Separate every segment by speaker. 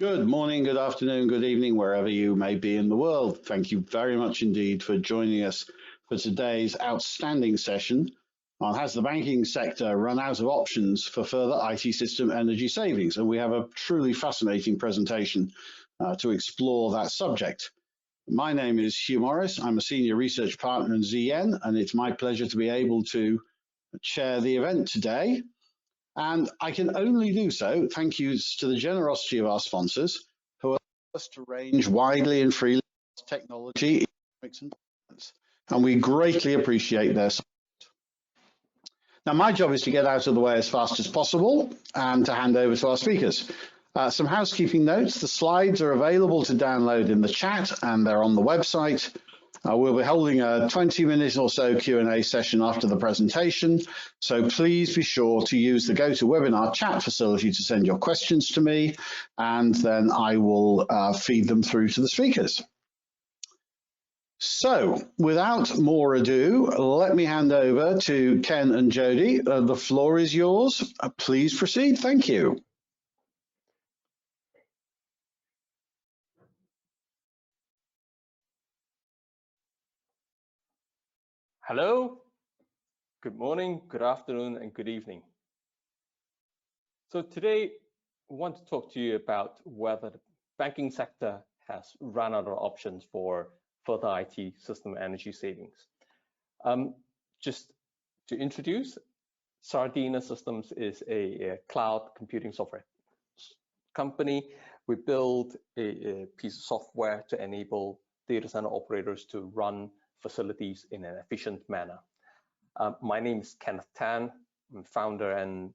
Speaker 1: Good morning, good afternoon, good evening, wherever you may be in the world. Thank you very much indeed for joining us for today's outstanding session on has the banking sector run out of options for further IT system energy savings? And we have a truly fascinating presentation to explore that subject. My name is Hugh Morris. I'm a senior research partner in ZN, and it's my pleasure to be able to chair the event today. And I can only do so thank you to the generosity of our sponsors who allow us to range widely and freely across technology, economics, and finance. And we greatly appreciate their support. Now, my job is to get out of the way as fast as possible and to hand over to our speakers. Some housekeeping notes. The slides are available to download in the chat and they're on the website. We'll be holding a 20-minute or so Q&A session after the presentation, so please be sure to use the GoToWebinar chat facility to send your questions to me, and then I will feed them through to the speakers. So, without more ado, let me hand over to Ken and Jody. The floor is yours. Please proceed. Thank you.
Speaker 2: Hello, good morning, good afternoon, and good evening. So today, we want to talk to you about whether the banking sector has run out of options for further IT system energy savings. Just to introduce, Sardina Systems is a cloud computing software company. We build a piece of software to enable data center operators to run facilities in an efficient manner. My name is Kenneth Tan. I'm founder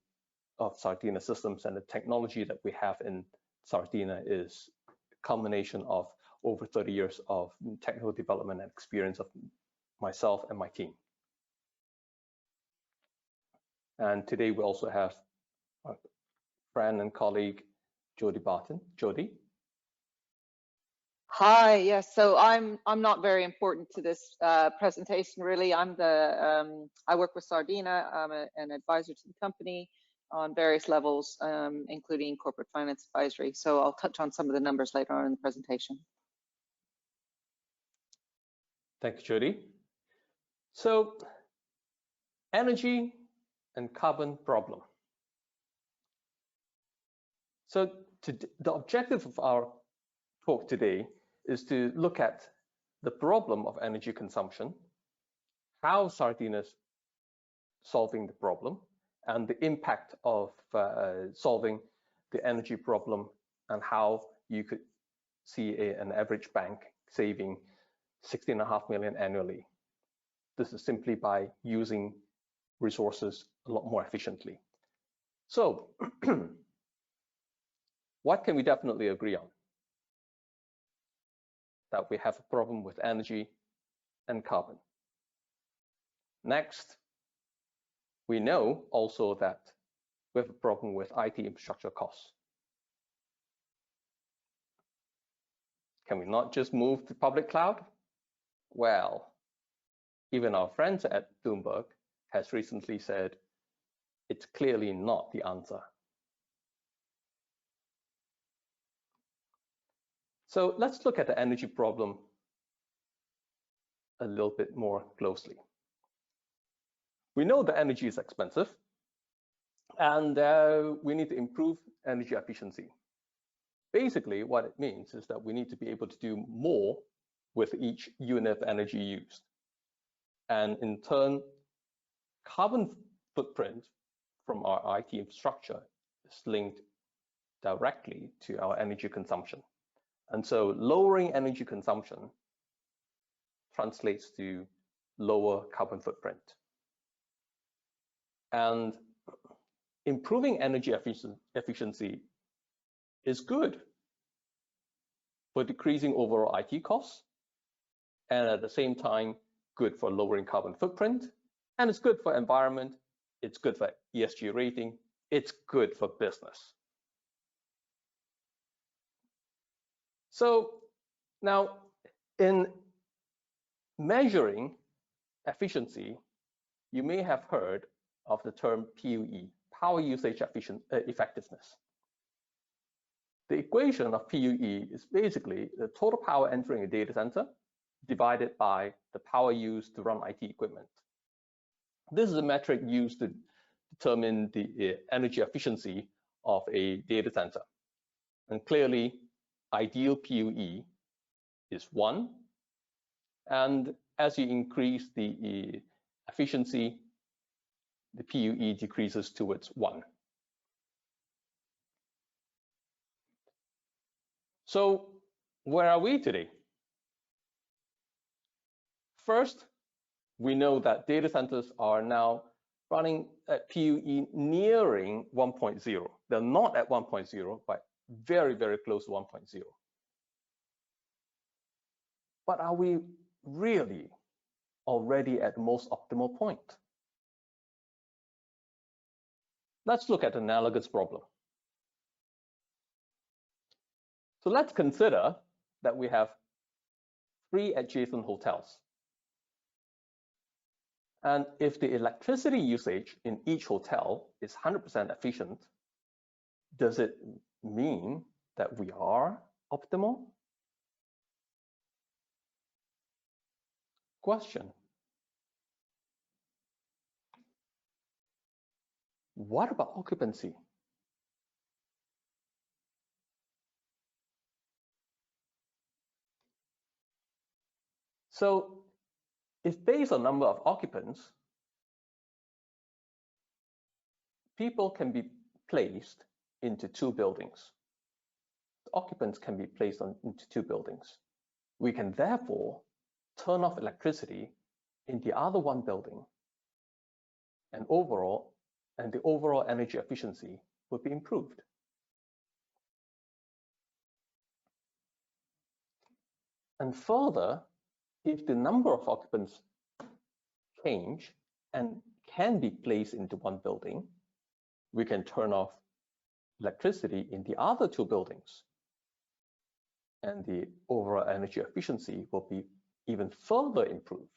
Speaker 2: of Sardina Systems, and the technology that we have in Sardina is a culmination of over 30 years of technical development and experience of myself and my team. And today we also have our friend and colleague, Jody Barton. Jody.
Speaker 3: Hi, yes. So I'm not very important to this presentation, really. I work with Sardina. I'm an advisor to the company on various levels, including corporate finance advisory. So I'll touch on some of the numbers later on in the presentation.
Speaker 2: Thank you, Jody. So, energy and carbon problem. So the objective of our talk today is to look at the problem of energy consumption, how Sardina is solving the problem, and the impact of solving the energy problem, and how you could see an average bank saving 16.5 million annually. This is simply by using resources a lot more efficiently. So, what can we definitely agree on? That we have a problem with energy and carbon. Next, we know also that we have a problem with IT infrastructure costs. Can we not just move to public cloud? Well, even our friends at Bloomberg has recently said it's clearly not the answer. So let's look at the energy problem a little bit more closely. We know that energy is expensive, and we need to improve energy efficiency. Basically, what it means is that we need to be able to do more with each unit of energy used. And in turn, carbon footprint from our IT infrastructure is linked directly to our energy consumption. And so lowering energy consumption translates to lower carbon footprint. And improving energy efficiency is good for decreasing overall IT costs, and at the same time, good for lowering carbon footprint, and it's good for environment, it's good for ESG rating, it's good for business. So now, in measuring efficiency, you may have heard of the term PUE, power usage effectiveness. The equation of PUE is basically the total power entering a data center divided by the power used to run IT equipment. This is a metric used to determine the energy efficiency of a data center. And clearly, ideal PUE is 1. And as you increase the efficiency, the PUE decreases towards 1. So where are we today? First, we know that data centers are now running at PUE nearing 1.0. They're not at 1.0, but very, very close to 1.0. But are we really already at the most optimal point? Let's look at an analogous problem. So let's consider that we have 3 adjacent hotels. And if the electricity usage in each hotel is 100% efficient, does it mean that we are optimal? Question. What about occupancy? So if based on number of occupants, people can be placed into 2 buildings. The occupants can be placed into 2 buildings. We can therefore turn off electricity in the other 1 building, and the overall energy efficiency will be improved. And further, if the number of occupants change and can be placed into 1 building, we can turn off electricity in the other 2 buildings. And the overall energy efficiency will be even further improved.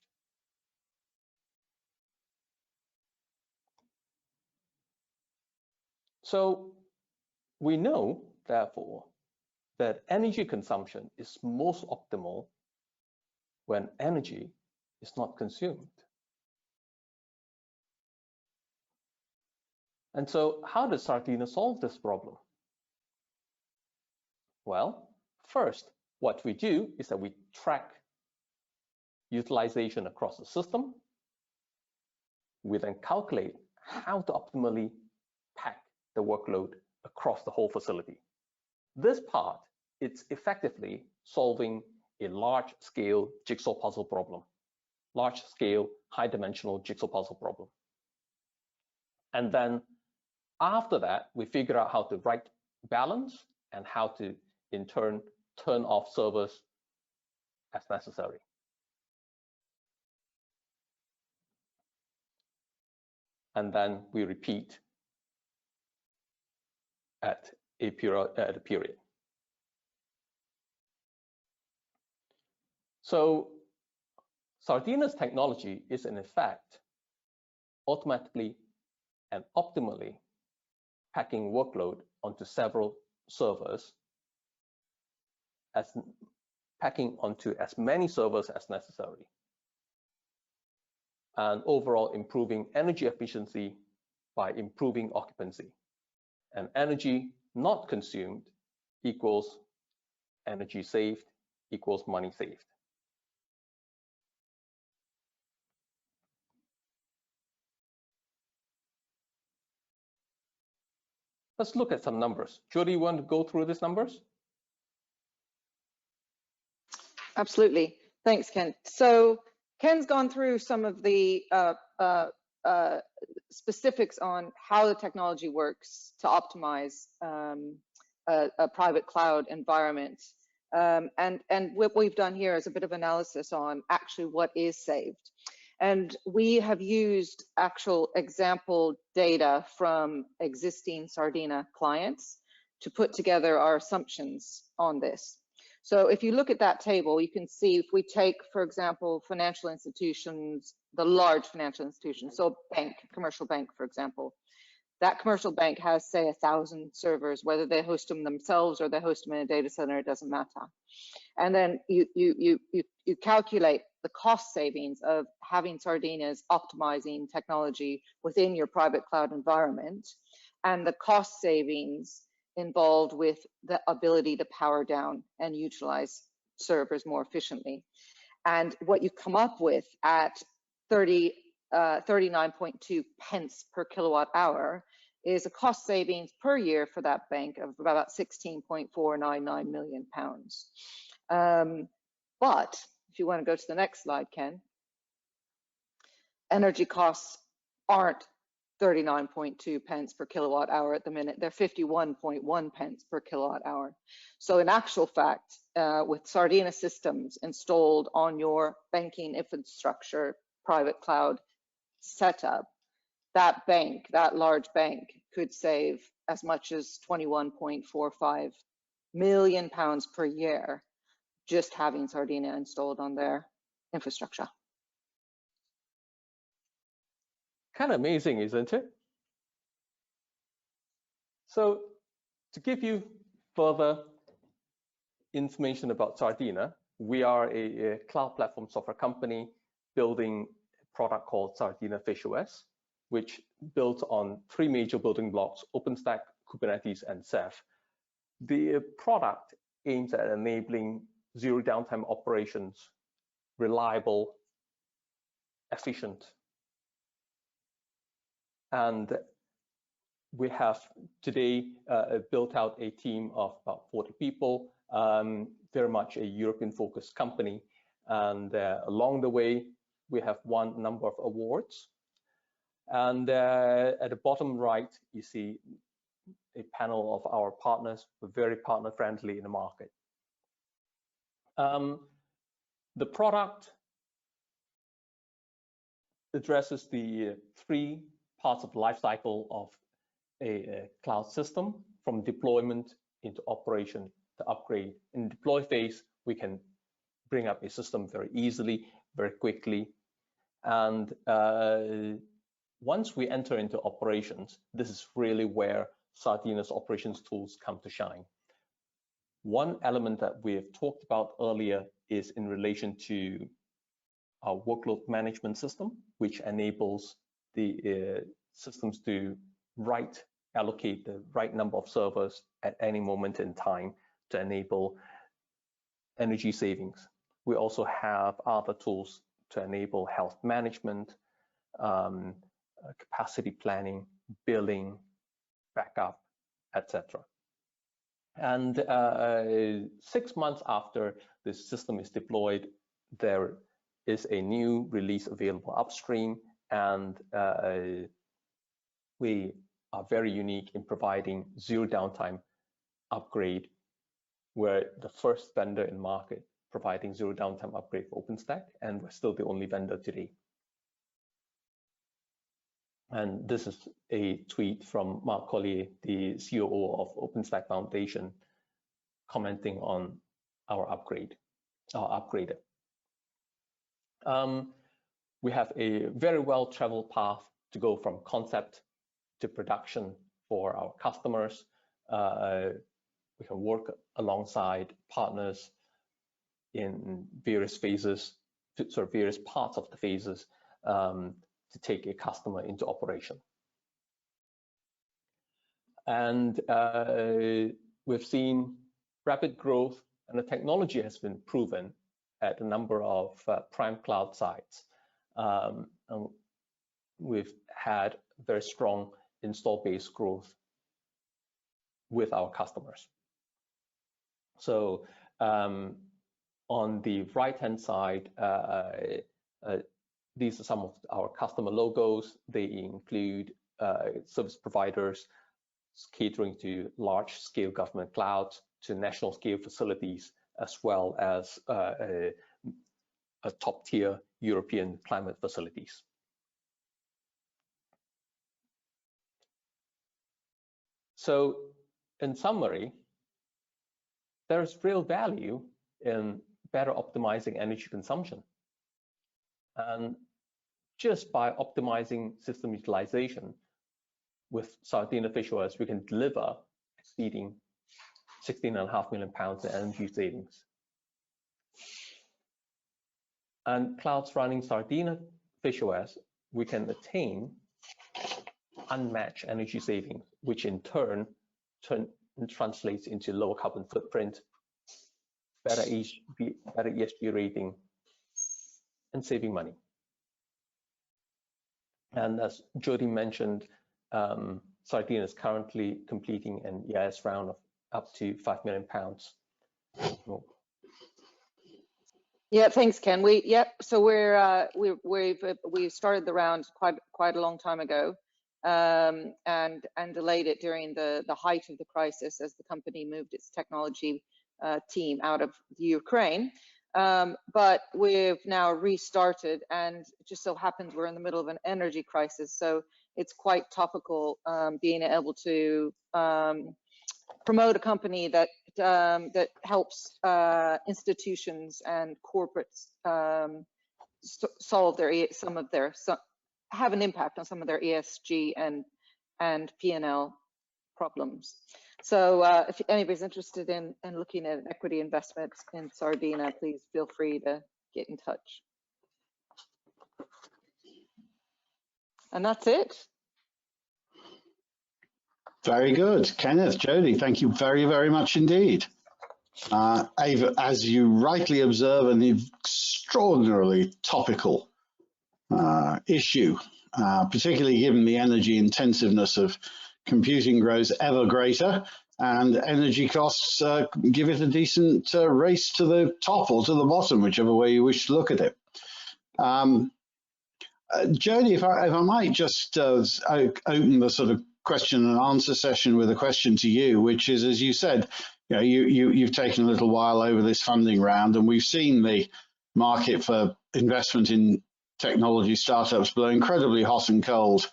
Speaker 2: So we know, therefore, that energy consumption is most optimal when energy is not consumed. And so how does Sardina solve this problem? Well, first, what we do is that we track utilization across the system. We then calculate how to optimally pack the workload across the whole facility. This part, it's effectively solving a large-scale jigsaw puzzle problem, large-scale, high-dimensional jigsaw puzzle problem. And then after that, we figure out how to right balance and how to, in turn, turn off servers as necessary. And then we repeat at a period. So Sardina's technology is in effect automatically and optimally packing workload onto several servers, packing onto as many servers as necessary, and overall improving energy efficiency by improving occupancy. And energy not consumed equals energy saved equals money saved. Let's look at some numbers. Jody, you want to go through these numbers?
Speaker 3: Absolutely. Thanks, Ken. So Ken's gone through some of the specifics on how the technology works to optimize a private cloud environment. And what we've done here is a bit of analysis on actually what is saved. And we have used actual example data from existing Sardina clients to put together our assumptions on this. So if you look at that table, you can see if we take, for example, financial institutions, the large financial institutions, so bank, commercial bank, for example, That commercial bank has, say, 1,000 servers, whether they host them themselves or they host them in a data center, it doesn't matter. And then you calculate the cost savings of having Sardinas optimizing technology within your private cloud environment, and the cost savings involved with the ability to power down and utilize servers more efficiently. And what you come up with at 39.2 pence per kilowatt hour is a cost savings per year for that bank of about £16.499 million. But if you want to go to the next slide, Ken, energy costs aren't 39.2 pence per kilowatt hour at the minute. They're 51.1 pence per kilowatt hour. So in actual fact, with Sardina systems installed on your banking infrastructure, private cloud setup, that bank, that large bank, could save as much as £21.45 million per year just having Sardina installed on their infrastructure.
Speaker 2: Kind of amazing, isn't it? So to give you further information about Sardina, we are a cloud platform software company building a product called Sardina FishOS, which builds on 3 major building blocks: OpenStack, Kubernetes, and Ceph. The product aims at enabling zero downtime operations, reliable, efficient. And we have today built out a team of about 40 people, very much a European-focused company. And along the way, we have won a number of awards. And at the bottom right, you see a panel of our partners. We're very partner-friendly in the market. The product addresses the 3 parts of the life cycle of a cloud system, from deployment into operation to upgrade. In the deploy phase, we can bring up a system very easily, very quickly. And once we enter into operations, this is really where Sardina's operations tools come to shine. One element that we have talked about earlier is in relation to our workload management system, which enables the systems to allocate the right number of servers at any moment in time to enable energy savings. We also have other tools to enable health management, capacity planning, billing, backup, etc. And 6 months after the system is deployed, there is a new release available upstream, and we are very unique in providing zero downtime upgrade. We're the first vendor in market providing zero downtime upgrade for OpenStack, and we're still the only vendor today. And this is a tweet from Mark Collier, the COO of OpenStack Foundation, commenting on our upgrader. We have a very well-traveled path to go from concept to production for our customers. We can work alongside partners in various phases, various parts of the phases, to take a customer into operation. And we've seen rapid growth, and the technology has been proven at a number of prime cloud sites. And we've had very strong install base growth with our customers. So on the right-hand side, these are some of our customer logos. They include service providers catering to large-scale government clouds, to national-scale facilities, as well as top-tier European climate facilities. So, in summary, there is real value in better optimizing energy consumption. And just by optimizing system utilization, with Sardina Fish Oils, we can deliver exceeding £16.5 million in energy savings. And clouds running Sardina Fish Oils, we can attain unmatched energy savings, which in turn translates into lower carbon footprint, better ESG rating, and saving money. And as Jody mentioned, Sardina is currently completing an EIS round of up to £5 million.
Speaker 3: Yeah, thanks, Ken. So we started the round quite a long time ago, and delayed it during the height of the crisis as the company moved its technology team out of Ukraine. But we've now restarted, and it just so happens we're in the middle of an energy crisis, so it's quite topical being able to promote a company that helps institutions and corporates solve have an impact on some of their ESG and P&L problems. So if anybody's interested in looking at equity investments in Sardina, please feel free to get in touch. And that's it.
Speaker 1: Very good. Kenneth, Jody, thank you very, very much indeed. Ava, as you rightly observe, an extraordinarily topical issue, particularly given the energy intensiveness of computing grows ever greater, and energy costs give it a decent race to the top or to the bottom, whichever way you wish to look at it. Jody, if I might just open the sort of question and answer session with a question to you, which is, as you said, you've taken a little while over this funding round, and we've seen the market for investment in technology startups blow incredibly hot and cold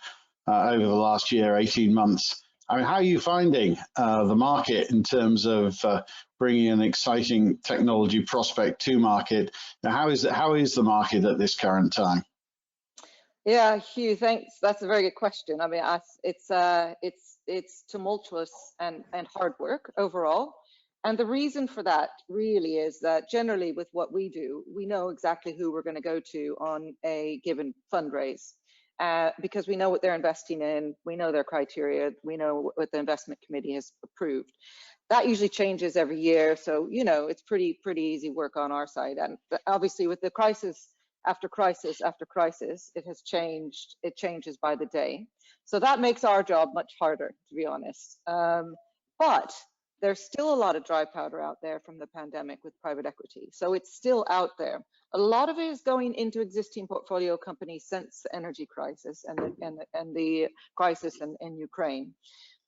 Speaker 1: over the last year, 18 months. I mean, how are you finding the market in terms of bringing an exciting technology prospect to market? Now, how is the market at this current time?
Speaker 3: Yeah, Hugh, thanks. That's a very good question. I mean, it's tumultuous and hard work overall. And the reason for that really is that generally with what we do, we know exactly who we're going to go to on a given fundraise because we know what they're investing in, we know their criteria, we know what the investment committee has approved. That usually changes every year, so it's pretty easy work on our side. And obviously with the crisis after crisis after crisis, it has changed. It changes by the day, so that makes our job much harder, to be honest. But there's still a lot of dry powder out there from the pandemic with private equity. So it's still out there. A lot of it is going into existing portfolio companies since the energy crisis and the crisis in Ukraine.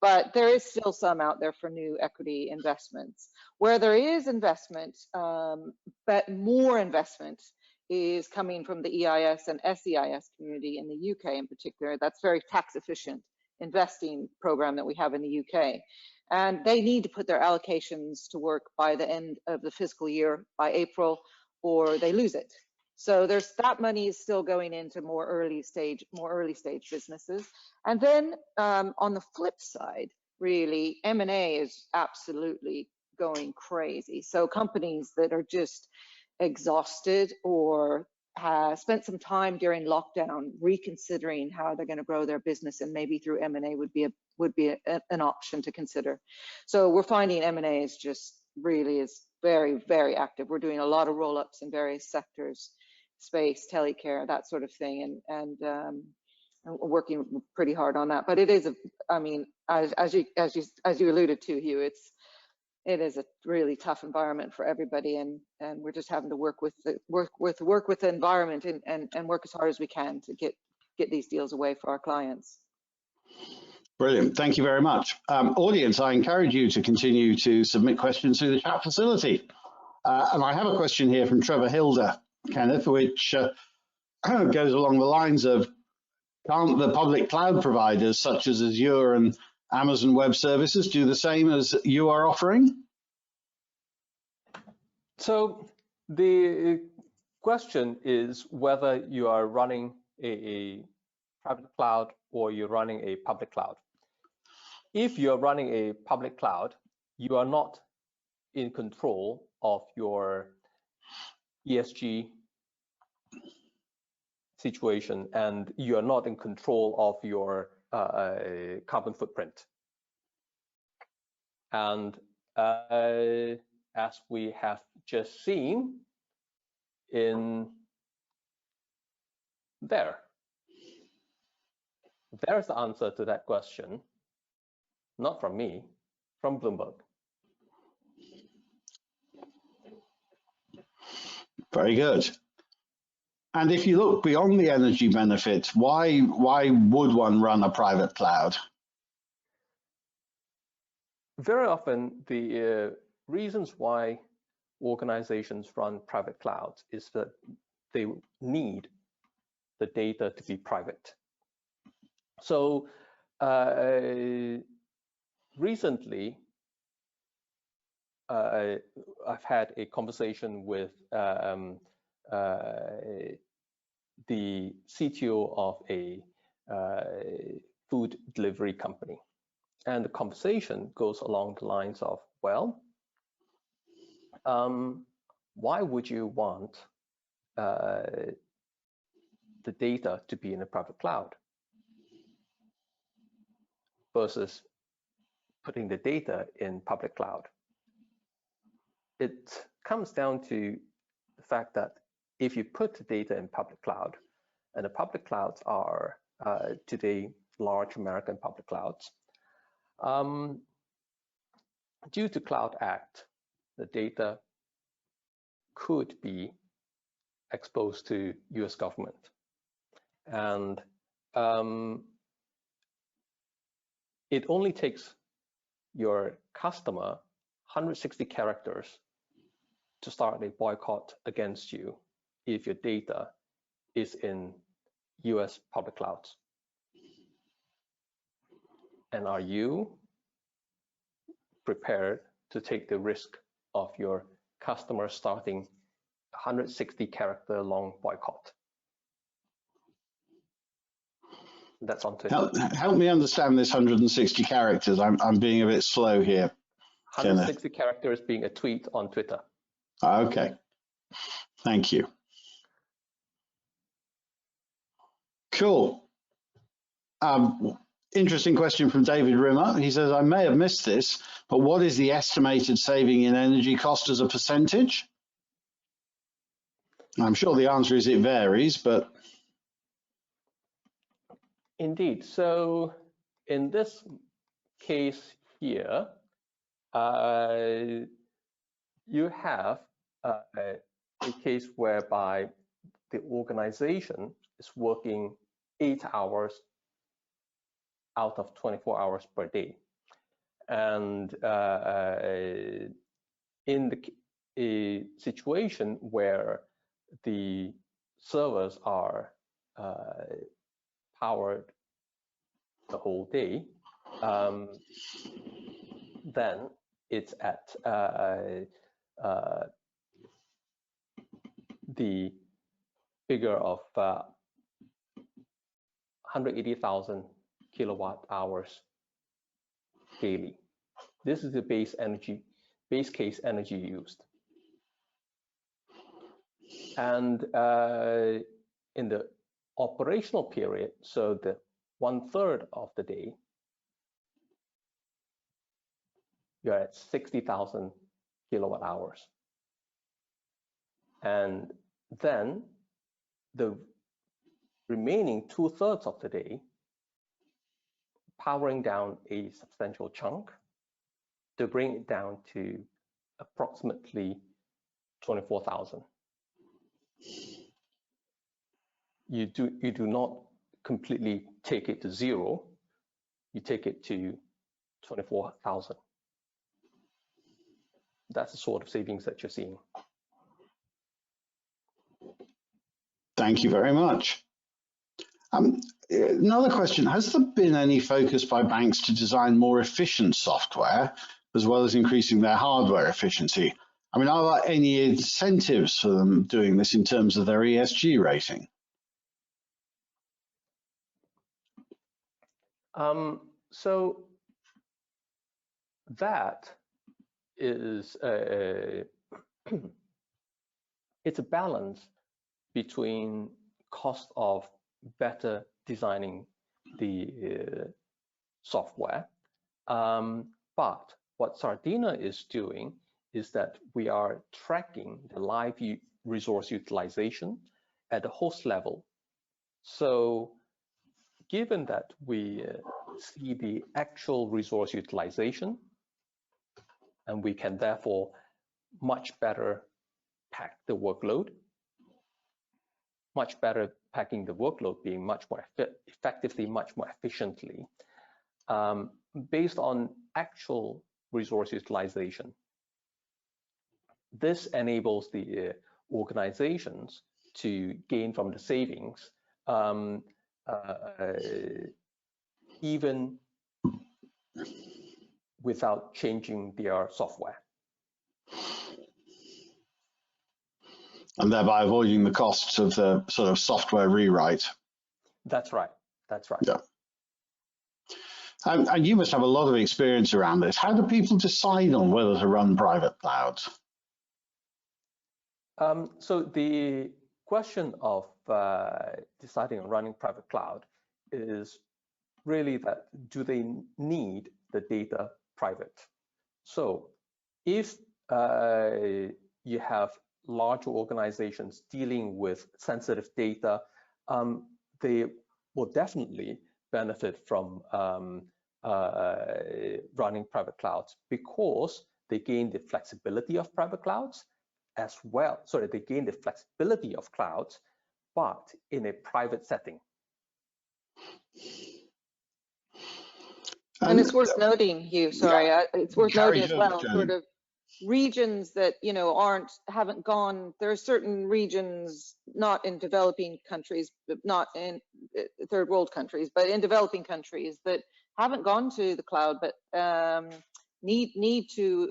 Speaker 3: But there is still some out there for new equity investments. Where there is investment, but more investment is coming from the EIS and SEIS community in the UK in particular. That's very tax efficient investing program that we have in the UK. And they need to put their allocations to work by the end of the fiscal year, by April, or they lose it. So that money is still going into more early stage businesses. And then on the flip side, really, M&A is absolutely going crazy. So companies that are just exhausted or spent some time during lockdown reconsidering how they're going to grow their business, and maybe through M&A would be an option to consider. So we're finding M&A is just really is very, very active. We're doing a lot of roll-ups in various sectors, space, telecare, that sort of thing, and working pretty hard on that. But it is I mean, as you alluded to, Hugh, it is a really tough environment for everybody, and we're just having to work with the environment and work as hard as we can to get these deals away for our clients.
Speaker 1: Brilliant, thank you very much. Audience, I encourage you to continue to submit questions through the chat facility. And I have a question here from Trevor Hilder, Kenneth, which goes along the lines of, can't the public cloud providers such as Azure and Amazon Web Services do the same as you are offering?
Speaker 2: So the question is whether you are running a private cloud or you're running a public cloud. if you're running a public cloud, you are not in control of your ESG situation, and you are not in control of your carbon footprint. And as we have just seen in there's the answer to that question, not from me, from Bloomberg.
Speaker 1: Very good. And if you look beyond the energy benefits, why would one run a private cloud?
Speaker 2: Very often, the reasons why organizations run private clouds is that they need the data to be private. So recently, I've had a conversation with the CTO of a food delivery company. And the conversation goes along the lines of, well, why would you want the data to be in a private cloud versus putting the data in public cloud? It comes down to the fact that if you put the data in public cloud, and the public clouds are today large American public clouds, due to Cloud Act, the data could be exposed to US government. And it only takes your customer 160 characters to start a boycott against you if your data is in US public clouds. And are you prepared to take the risk of your customer starting 160 character long boycott? That's on Twitter.
Speaker 1: Help me understand this 160 characters. I'm being a bit slow here.
Speaker 2: 160 characters being a tweet on Twitter.
Speaker 1: Okay, thank you. Cool. Interesting question from David Rimmer. He says, I may have missed this, but what is the estimated saving in energy cost as a percentage? I'm sure the answer is it varies, but.
Speaker 2: Indeed. So in this case here, you have a case whereby the organization is working 8 hours out of 24 hours per day. And in a situation where the servers are powered the whole day, then it's at the figure of 180,000 kilowatt hours daily. This is the base case energy used. And in the operational period, so the 1/3 of the day, you're at 60,000 kilowatt hours. And then the remaining 2/3 of the day, powering down a substantial chunk to bring it down to approximately 24,000. You do not completely take it to zero, you take it to 24,000. That's the sort of savings that you're seeing.
Speaker 1: Thank you very much. Another question, has there been any focus by banks to design more efficient software as well as increasing their hardware efficiency? I mean, are there any incentives for them doing this in terms of their ESG rating?
Speaker 2: So that is it's a balance between cost of better designing the software, but what Sardina is doing is that we are tracking the live resource utilization at the host level. So given that we see the actual resource utilization, and we can therefore much better pack the workload, much better packing the workload, being much more effectively, much more efficiently, based on actual resource utilization. This enables the organizations to gain from the savings even without changing their software.
Speaker 1: And thereby avoiding the costs of the sort of software rewrite.
Speaker 2: That's right. That's right.
Speaker 1: Yeah. And you must have a lot of experience around this. How do people decide on whether to run private clouds?
Speaker 2: So the question of deciding on running private cloud is really that, do they need the data private? So if you have large organizations dealing with sensitive data, they will definitely benefit from running private clouds, because they gain the flexibility of private clouds as well. Sorry, they gain the flexibility of clouds, but in a private setting.
Speaker 3: And it's worth noting, Hugh, sorry, it's worth noting as well,
Speaker 1: Jenny.
Speaker 3: sort of regions that, you know, haven't gone, there are certain regions, not in developing countries, but not in third world countries, but in developing countries that haven't gone to the cloud, but need to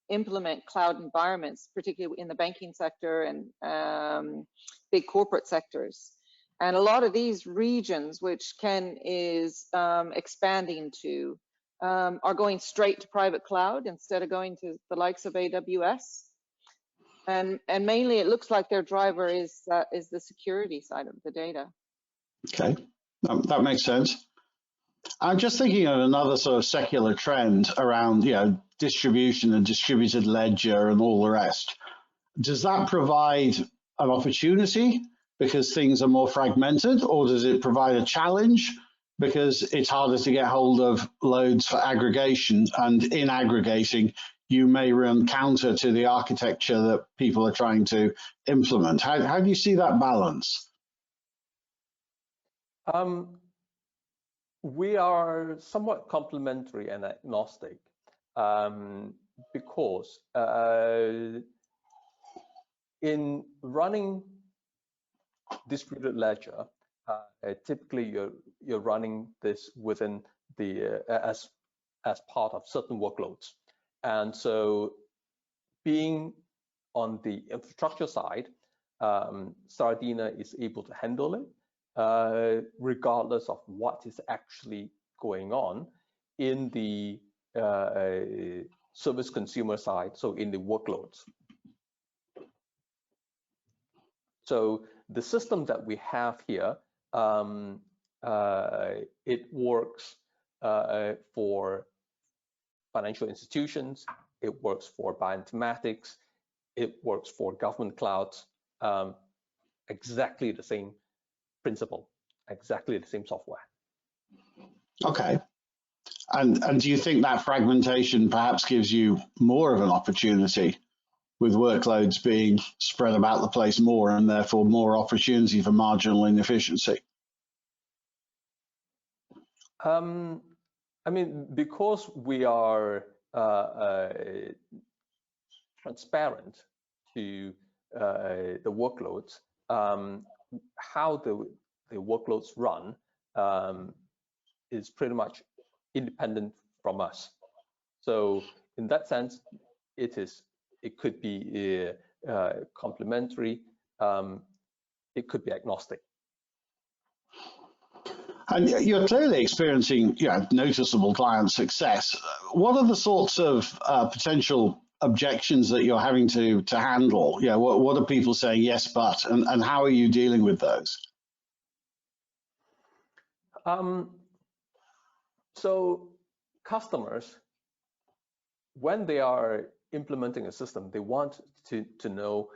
Speaker 3: implement cloud environments, particularly in the banking sector and big corporate sectors. And a lot of these regions, which Ken is expanding to, are going straight to private cloud instead of going to the likes of AWS. And mainly it looks like their driver is the security side of the data.
Speaker 1: Okay, that makes sense. I'm just thinking of another sort of secular trend around, you know, distribution and distributed ledger and all the rest. Does that provide an opportunity because things are more fragmented, or does it provide a challenge because it's harder to get hold of loads for aggregation, and in aggregating you may run counter to the architecture that people are trying to implement? How do you see that balance?
Speaker 2: We are somewhat complementary and agnostic, because in running distributed ledger, typically you're running this within the as part of certain workloads, and so being on the infrastructure side, Sardina is able to handle it, regardless of what is actually going on in the service consumer side, so in the workloads. So the system that we have here, it works for financial institutions, it works for bioinformatics, it works for government clouds, exactly the same principle, exactly the same software.
Speaker 1: Okay. And do you think that fragmentation perhaps gives you more of an opportunity, with workloads being spread about the place more, and therefore more opportunity for marginal inefficiency?
Speaker 2: I mean, because we are transparent to the workloads, how the workloads run is pretty much independent from us. So in that sense, it could be complementary, it could be agnostic.
Speaker 1: And you're clearly experiencing, noticeable client success. What are the sorts of potential objections that you're having to handle? What are people saying yes, but, and how are you dealing with those?
Speaker 2: So customers, when they are implementing a system, they want to know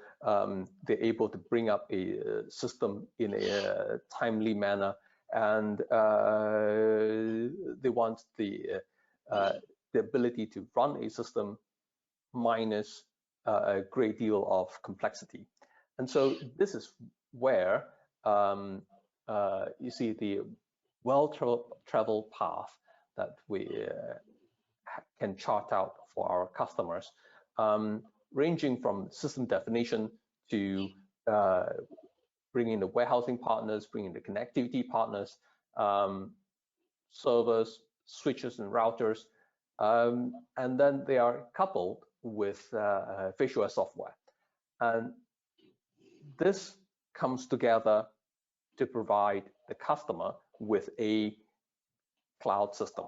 Speaker 2: they're able to bring up a system in a timely manner, and they want the ability to run a system minus a great deal of complexity. And so this is where you see the well-traveled path that we can chart out for our customers, ranging from system definition to bringing the warehousing partners, bringing the connectivity partners, servers, switches, and routers, and then they are coupled with visual software. And this comes together to provide the customer with a cloud system.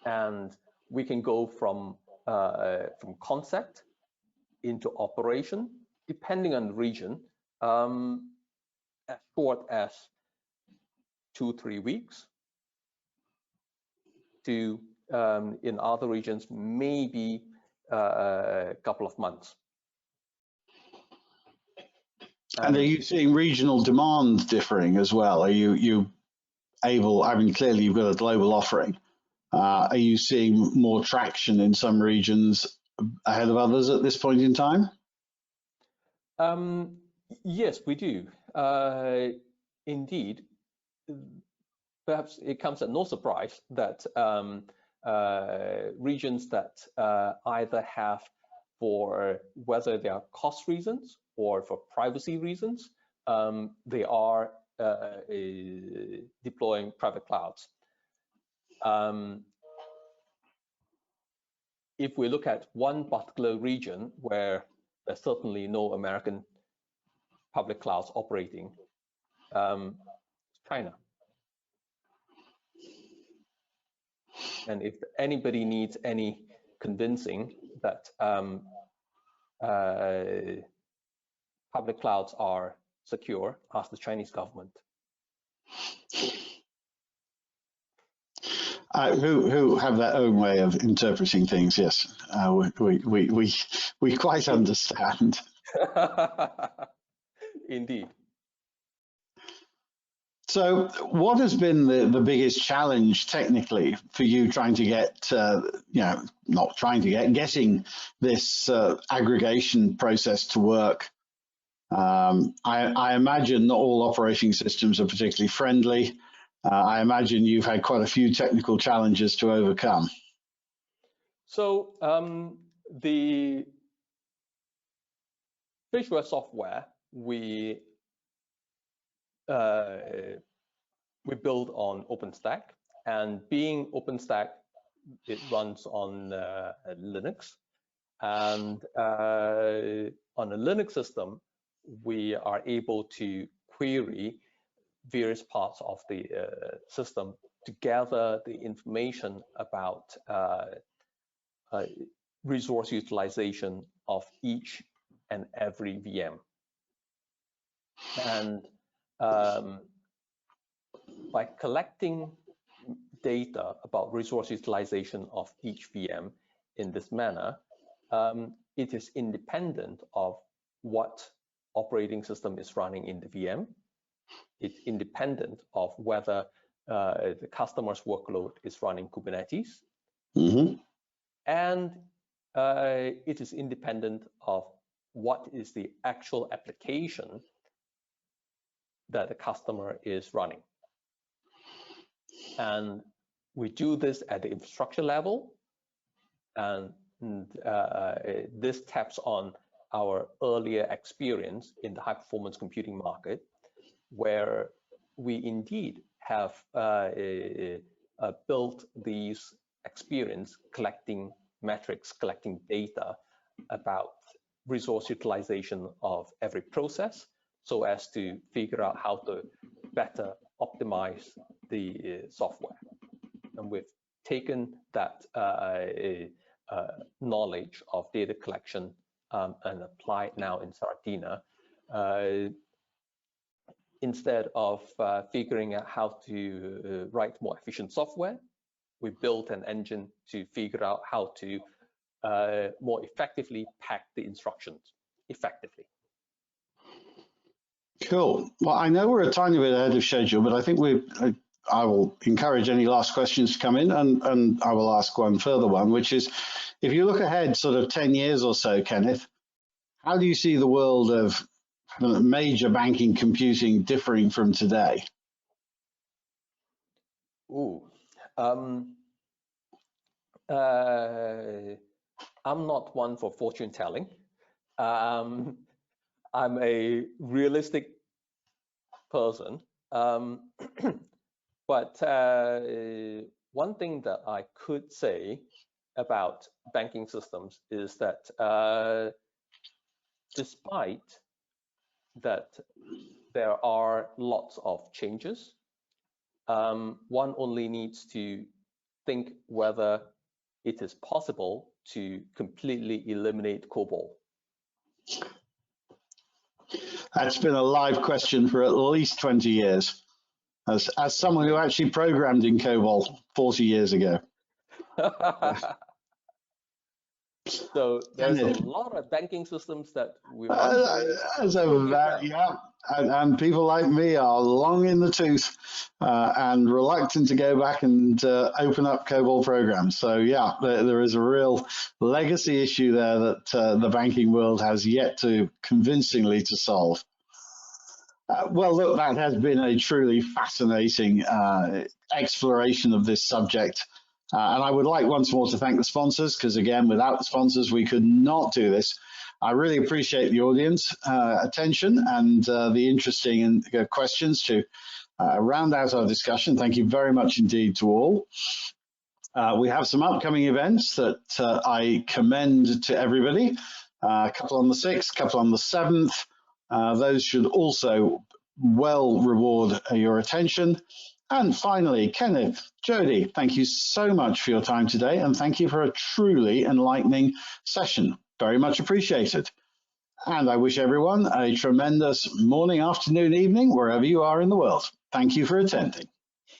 Speaker 2: And we can go from concept into operation, depending on the region, as short as 2-3 weeks, to in other regions maybe a couple of months.
Speaker 1: And are you seeing regional demand differing as well? Are you able, I mean, clearly you've got a global offering. Are you seeing more traction in some regions ahead of others at this point in time?
Speaker 2: Yes, we do. Indeed, perhaps it comes at no surprise that regions that either have, for whether they are cost reasons or for privacy reasons, they are deploying private clouds. If we look at one particular region where there's certainly no American public clouds operating, China. And if anybody needs any convincing that public clouds are secure, ask the Chinese government.
Speaker 1: Who have their own way of interpreting things, yes. We quite understand.
Speaker 2: Indeed.
Speaker 1: So what has been the biggest challenge technically for you trying to get, getting this aggregation process to work? I imagine not all operating systems are particularly friendly. I imagine you've had quite a few technical challenges to overcome.
Speaker 2: So the visual software we build on OpenStack, and being OpenStack, it runs on Linux, and on a Linux system, we are able to query various parts of the system to gather the information about resource utilization of each and every VM. And by collecting data about resource utilization of each VM in this manner, it is independent of what operating system is running in the VM. It's independent of whether the customer's workload is running Kubernetes. Mm-hmm. And it is independent of what is the actual application that the customer is running. And we do this at the infrastructure level, and this taps on our earlier experience in the high-performance computing market, where we indeed have built these experience collecting metrics, collecting data about resource utilization of every process, so as to figure out how to better optimize the software. And we've taken that knowledge of data collection and apply it now in Sardina. Instead of figuring out how to write more efficient software, we built an engine to figure out how to more effectively pack the instructions effectively.
Speaker 1: Cool. Well, I know we're a tiny bit ahead of schedule, but I think I will encourage any last questions to come in, and I will ask one further one, which is, if you look ahead sort of 10 years or so, Kenneth, how do you see the world of major banking computing differing from today?
Speaker 2: Ooh, I'm not one for fortune telling. I'm a realistic person, but one thing that I could say about banking systems is that despite that there are lots of changes, one only needs to think whether it is possible to completely eliminate COBOL.
Speaker 1: That's been a live question for at least 20 years, as someone who actually programmed in COBOL 40 years ago.
Speaker 2: So there's a lot of banking systems that we want
Speaker 1: and people like me are long in the tooth and reluctant to go back and open up COBOL programs. So yeah, there is a real legacy issue there that the banking world has yet to convincingly to solve. Well, look, that has been a truly fascinating exploration of this subject. And I would like once more to thank the sponsors, because again, without the sponsors, we could not do this. I really appreciate the audience attention and the interesting questions to round out our discussion. Thank you very much indeed to all. We have some upcoming events that I commend to everybody. A couple on the 6th, a couple on the 7th. Those should also well reward your attention. And finally, Kenneth, Jody, thank you so much for your time today, and thank you for a truly enlightening session. Very much appreciated. And I wish everyone a tremendous morning, afternoon, evening, wherever you are in the world. Thank you for attending.